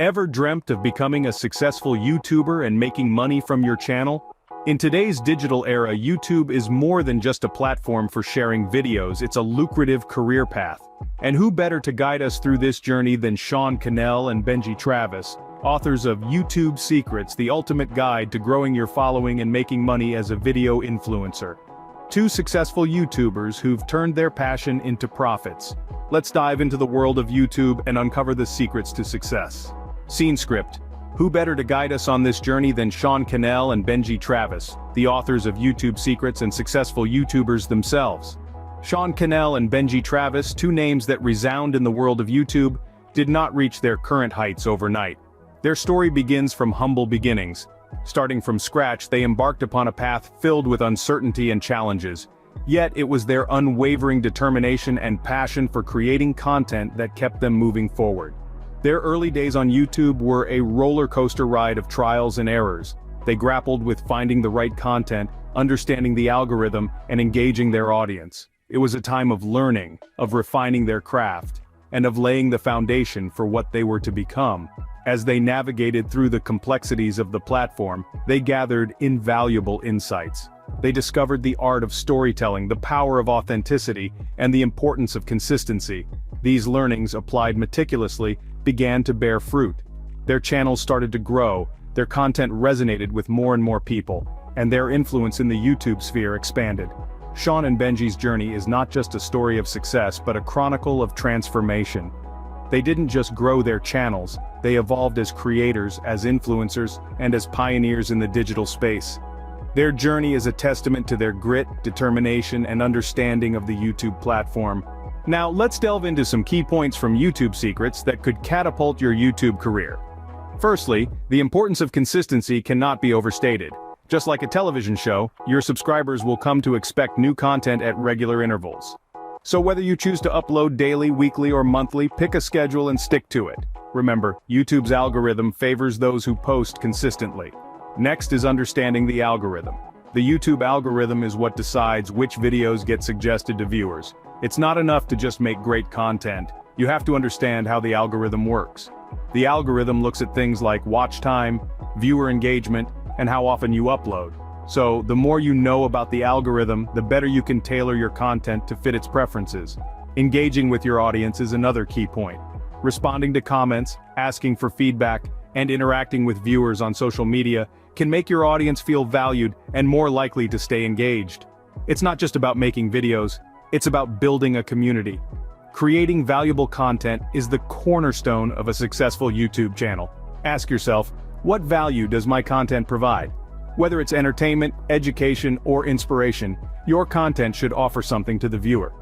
Ever dreamt of becoming a successful YouTuber and making money from your channel? In today's digital era, YouTube is more than just a platform for sharing videos, it's a lucrative career path. And who better to guide us through this journey than Cannell and Benji Travis, authors of YouTube Secrets, the ultimate guide to growing your following and making money as a video influencer. Two successful YouTubers who've turned their passion into profits. Let's dive into the world of YouTube and uncover the secrets to success. Scene script. Who better to guide us on this journey than Cannell and Benji Travis, the authors of YouTube Secrets and successful YouTubers themselves. Cannell and Benji Travis, two names that resound in the world of YouTube, did not reach their current heights overnight. Their story begins from humble beginnings. Starting from scratch, they embarked upon a path filled with uncertainty and challenges. Yet it was their unwavering determination and passion for creating content that kept them moving forward. Their early days on YouTube were a roller coaster ride of trials and errors. They grappled with finding the right content, understanding the algorithm, and engaging their audience. It was a time of learning, of refining their craft, and of laying the foundation for what they were to become. As they navigated through the complexities of the platform, they gathered invaluable insights. They discovered the art of storytelling, the power of authenticity, and the importance of consistency. These learnings, applied meticulously, began to bear fruit. Their channels started to grow, their content resonated with more and more people, and their influence in the YouTube sphere expanded. Sean and Benji's journey is not just a story of success but a chronicle of transformation. They didn't just grow their channels, they evolved as creators, as influencers, and as pioneers in the digital space. Their journey is a testament to their grit, determination, and understanding of the YouTube platform. Now let's delve into some key points from YouTube Secrets that could catapult your YouTube career. Firstly, the importance of consistency cannot be overstated. Just like a television show, your subscribers will come to expect new content at regular intervals. So whether you choose to upload daily, weekly, or monthly, pick a schedule and stick to it. Remember, YouTube's algorithm favors those who post consistently. Next is understanding the algorithm. The YouTube algorithm is what decides which videos get suggested to viewers. It's not enough to just make great content. You have to understand how the algorithm works. The algorithm looks at things like watch time, viewer engagement, and how often you upload. So, the more you know about the algorithm, the better you can tailor your content to fit its preferences. Engaging with your audience is another key point. Responding to comments, asking for feedback, and interacting with viewers on social media can make your audience feel valued and more likely to stay engaged. It's not just about making videos, it's about building a community. Creating valuable content is the cornerstone of a successful YouTube channel. Ask yourself, what value does my content provide? Whether it's entertainment, education, or inspiration, your content should offer something to the viewer.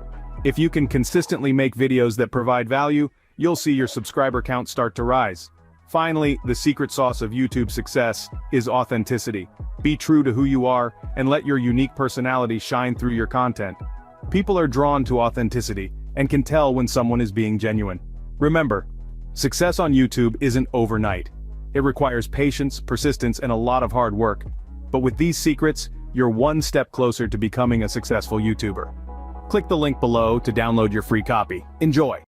If you can consistently make videos that provide value, you'll see your subscriber count start to rise. Finally, the secret sauce of YouTube success is authenticity. Be true to who you are, and let your unique personality shine through your content. People are drawn to authenticity, and can tell when someone is being genuine. Remember, success on YouTube isn't overnight. It requires patience, persistence, and a lot of hard work. But with these secrets, you're one step closer to becoming a successful YouTuber. Click the link below to download your free copy. Enjoy!